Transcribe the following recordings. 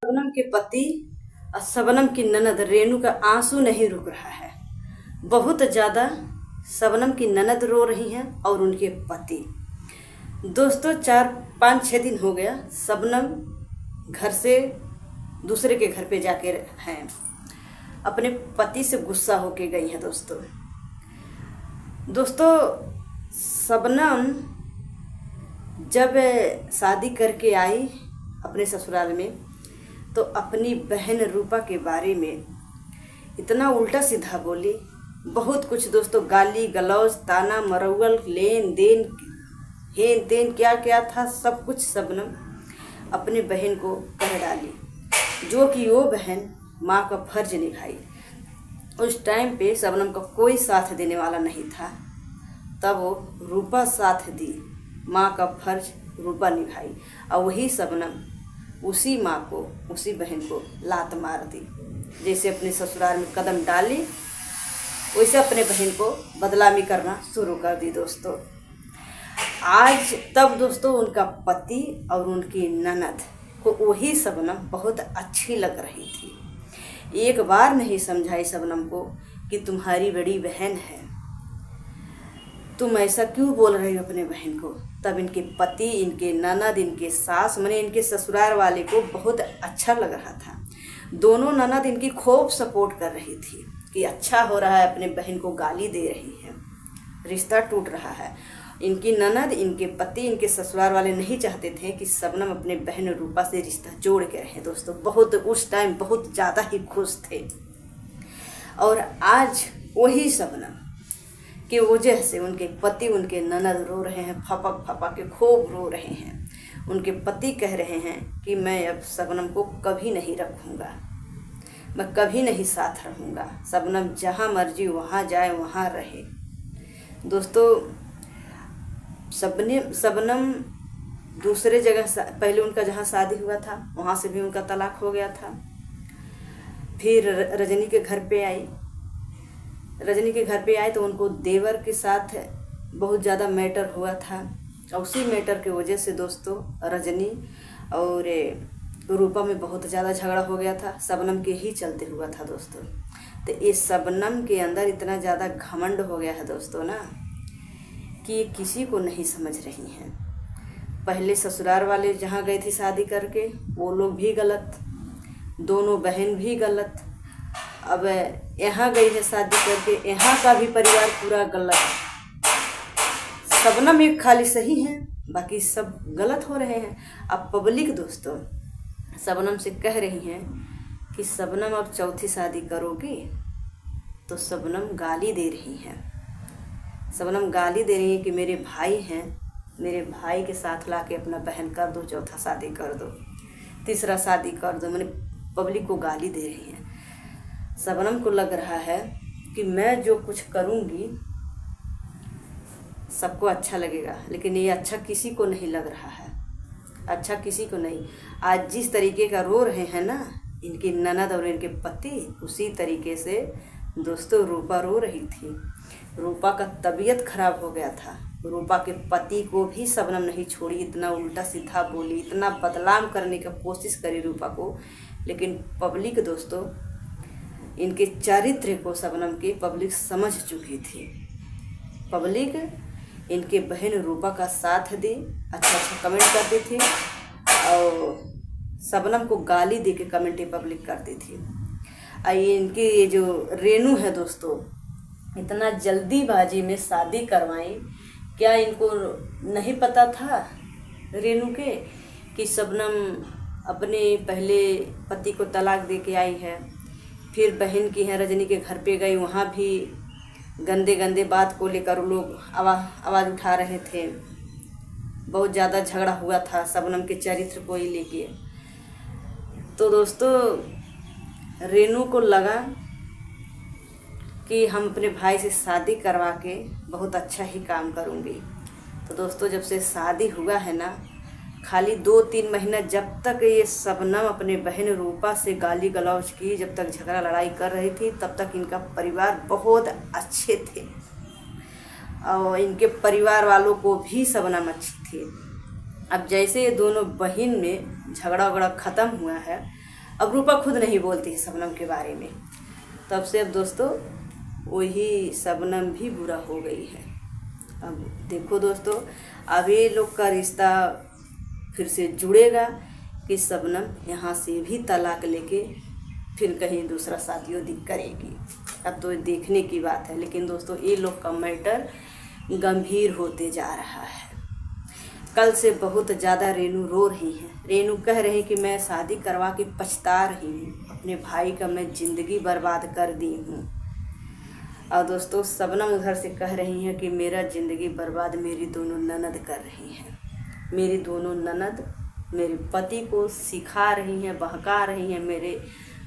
शबनम के पति और शबनम की ननद रेनू का आंसू नहीं रुक रहा है। बहुत ज़्यादा शबनम की ननद रो रही हैं और उनके पति। दोस्तों 4-5-6 दिन हो गया शबनम घर से दूसरे के घर पे जाके हैं, अपने पति से गुस्सा होके गई हैं। दोस्तों शबनम जब शादी करके आई अपने ससुराल में तो अपनी बहन रूपा के बारे में इतना उल्टा सीधा बोली, बहुत कुछ दोस्तों, गाली गलौज, ताना मरौल, लेन देन, हेन तेन क्या क्या था, सब कुछ शबनम अपने बहन को कह डाली, जो कि वो बहन माँ का फर्ज निभाई। उस टाइम पे शबनम का कोई साथ देने वाला नहीं था, तब वो रूपा साथ दी, माँ का फर्ज रूपा निभाई और वही शबनम उसी माँ को, उसी बहन को लात मार दी। जैसे अपने ससुराल में कदम डाली वैसे अपने बहन को बदनामी करना शुरू कर दी। दोस्तों आज तब दोस्तों उनका पति और उनकी ननद को वही शबनम बहुत अच्छी लग रही थी। एक बार नहीं समझाई शबनम को कि तुम्हारी बड़ी बहन है, तुम ऐसा क्यों बोल रही हो अपने बहन को। तब इनके पति, इनके ननद, इनके सास, माने इनके ससुराल वाले को बहुत अच्छा लग रहा था। दोनों ननद इनकी खूब सपोर्ट कर रही थी कि अच्छा हो रहा है, अपने बहन को गाली दे रही है, रिश्ता टूट रहा है। इनकी ननद, इनके पति, इनके ससुराल वाले नहीं चाहते थे कि शबनम अपने बहन रूपा से रिश्ता जोड़ के रहे। दोस्तों बहुत उस टाइम बहुत ज़्यादा ही खुश थे। और आज वही शबनम की वजह से उनके पति, उनके ननद रो रहे हैं, फपक फपक के खूब रो रहे हैं। उनके पति कह रहे हैं कि मैं अब शबनम को कभी नहीं रखूँगा, मैं कभी नहीं साथ रहूँगा, शबनम जहाँ मर्जी वहाँ जाए, वहाँ रहे। दोस्तों शबनम दूसरे जगह, पहले उनका जहाँ शादी हुआ था वहाँ से भी उनका तलाक हो गया था। फिर रजनी के घर पे आई, रजनी के घर पे आए तो उनको देवर के साथ बहुत ज़्यादा मैटर हुआ था और उसी मैटर के वजह से दोस्तों रजनी और रूपा में बहुत ज़्यादा झगड़ा हो गया था। शबनम के ही चलते हुआ था दोस्तों। तो ये शबनम के अंदर इतना ज़्यादा घमंड हो गया है दोस्तों ना, कि ये किसी को नहीं समझ रही हैं। पहले ससुराल वाले जहाँ गए थे शादी करके वो लोग भी गलत, दोनों बहन भी गलत, अब यहाँ गई है शादी करके, यहाँ का भी परिवार पूरा गलत। शबनम एक खाली सही है, बाकी सब गलत हो रहे हैं। अब पब्लिक दोस्तों शबनम से कह रही हैं कि शबनम अब चौथी शादी करोगी, तो शबनम गाली दे रही हैं। शबनम गाली दे रही है कि मेरे भाई हैं, मेरे भाई के साथ लाके अपना बहन कर दो, चौथा शादी कर दो, तीसरा शादी कर दो, मैंने पब्लिक को गाली दे रही हैं। शबनम को लग रहा है कि मैं जो कुछ करूँगी सबको अच्छा लगेगा, लेकिन ये अच्छा किसी को नहीं लग रहा है, अच्छा किसी को नहीं। आज जिस तरीके का रो रहे हैं ना इनकी ननद और इनके पति, उसी तरीके से दोस्तों रूपा रो रही थी। रूपा का तबीयत खराब हो गया था। रूपा के पति को भी शबनम नहीं छोड़ी, इतना उल्टा सीधा बोली, इतना बदनाम करने की कोशिश करी रूपा को। लेकिन पब्लिक दोस्तों इनके चरित्र को शबनम की पब्लिक समझ चुकी थी। पब्लिक इनके बहन रूपा का साथ दी, अच्छा अच्छा कमेंट करती थी और शबनम को गाली दे के कमेंट पब्लिक करती थी। और इनकी ये जो रेनू है दोस्तों, इतना जल्दीबाजी में शादी करवाई, क्या इनको नहीं पता था रेनू के कि शबनम अपने पहले पति को तलाक दे के आई है। फिर बहन की है रजनी के घर पे गई, वहाँ भी गंदे गंदे बात को लेकर लोग आवाज़ उठा रहे थे, बहुत ज़्यादा झगड़ा हुआ था शबनम के चरित्र को ही लेके। तो दोस्तों रेनू को लगा कि हम अपने भाई से शादी करवा के बहुत अच्छा ही काम करूँगी। तो दोस्तों जब से शादी हुआ है ना, खाली 2-3 महीना जब तक ये शबनम अपने बहन रूपा से गाली गलौज की, जब तक झगड़ा लड़ाई कर रही थी, तब तक इनका परिवार बहुत अच्छे थे और इनके परिवार वालों को भी शबनम अच्छी थी। अब जैसे ये दोनों बहन में झगड़ा वगड़ा ख़त्म हुआ है, अब रूपा खुद नहीं बोलती है शबनम के बारे में। तब से अब दोस्तों वही शबनम भी बुरा हो गई है। अब देखो दोस्तों, अब ये लोग का रिश्ता फिर से जुड़ेगा कि शबनम यहाँ से भी तलाक लेके फिर कहीं दूसरा शादियों करेगी। अब तो देखने की बात है। लेकिन दोस्तों ये लोग का मैटर गंभीर होते जा रहा है। कल से बहुत ज़्यादा रेनू रो रही हैं। रेनू कह रही कि मैं शादी करवा के पछता रही हूँ, अपने भाई का मैं ज़िंदगी बर्बाद कर दी हूँ। और दोस्तों शबनम उधर से कह रही हैं कि मेरा ज़िंदगी बर्बाद मेरी दोनों ननद कर रही हैं। मेरी दोनों ननद मेरे पति को सिखा रही हैं, बहका रही हैं। मेरे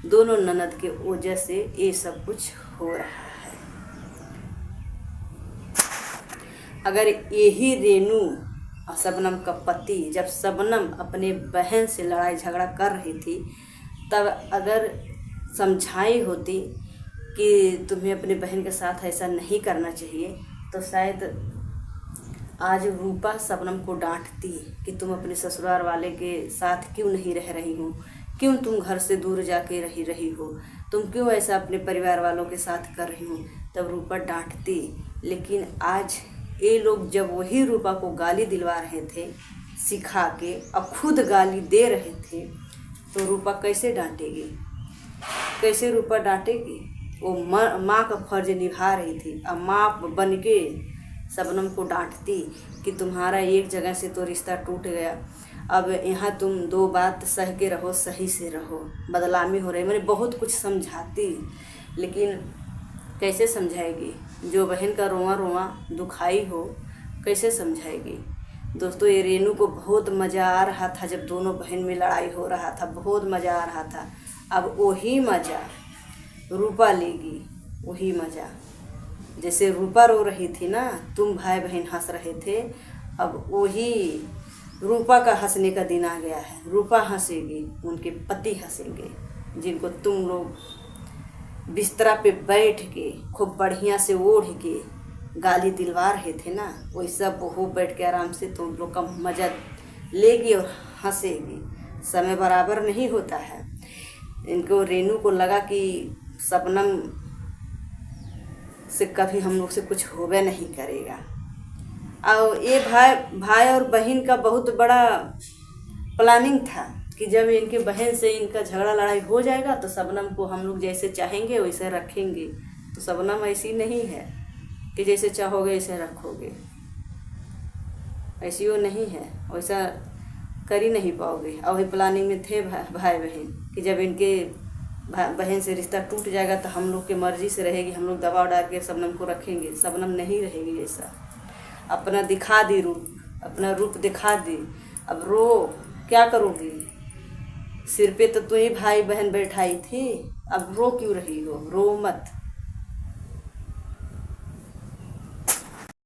दोनों ननद के वजह से ये सब कुछ हो रहा है। अगर यही रेनू और शबनम का पति, जब शबनम अपने बहन से लड़ाई झगड़ा कर रही थी, तब अगर समझाई होती कि तुम्हें अपने बहन के साथ ऐसा नहीं करना चाहिए, तो शायद आज रूपा शबनम को डांटती कि तुम अपने ससुराल वाले के साथ क्यों नहीं रह रही हो, क्यों तुम घर से दूर जाके रही हो, तुम क्यों ऐसा अपने परिवार वालों के साथ कर रही हो। तब रूपा डांटती। लेकिन आज ये लोग जब वही रूपा को गाली दिलवा रहे थे सिखा के, और खुद गाली दे रहे थे, तो रूपा कैसे डांटेगी? कैसे रूपा डांटेगी? वो माँ का फर्ज निभा रही थी। अब माँ बन के शबनम को डांटती कि तुम्हारा एक जगह से तो रिश्ता टूट गया, अब यहाँ तुम दो बात सह के रहो, सही से रहो, बदनामी हो रही। मैंने बहुत कुछ समझाती, लेकिन कैसे समझाएगी? जो बहन का रोआ रोआ दुखाई हो, कैसे समझाएगी? दोस्तों ये रेनू को बहुत मज़ा आ रहा था जब दोनों बहन में लड़ाई हो रहा था, बहुत मज़ा आ रहा था। अब वही मज़ा रूपा लेगी, वही मज़ा। जैसे रूपा रो रही थी ना, तुम भाई बहन हंस रहे थे, अब वही रूपा का हंसने का दिन आ गया है। रूपा हंसेगी, उनके पति हंसेंगे, जिनको तुम लोग बिस्तरा पे बैठ के खूब बढ़िया से ओढ़ के गाली दिलवा रहे थे ना, वैसा वो बैठ के आराम से तुम लोग का मज़ा लेगी और हंसेगी। समय बराबर नहीं होता है। इनको रेनू को लगा कि शबनम से कभी हम लोग से कुछ होवे नहीं करेगा। और ये भाई और बहन का बहुत बड़ा प्लानिंग था कि जब इनके बहन से इनका झगड़ा लड़ाई हो जाएगा तो शबनम को हम लोग जैसे चाहेंगे वैसे रखेंगे। तो शबनम ऐसी नहीं है कि जैसे चाहोगे ऐसे रखोगे, ऐसी वो नहीं है, वैसा कर ही नहीं पाओगे। और वही प्लानिंग में थे भाई बहन कि जब इनके बहन से रिश्ता टूट जाएगा तो हम लोग के मर्जी से रहेगी, हम लोग दबाव डाल के शबनम को रखेंगे। शबनम नहीं रहेगी ऐसा। अपना दिखा दी रूप, अपना रूप दिखा दी। अब रो क्या करोगी? सिर पे तो तू ही भाई बहन बैठाई थी, अब रो क्यों रही हो? रो मत।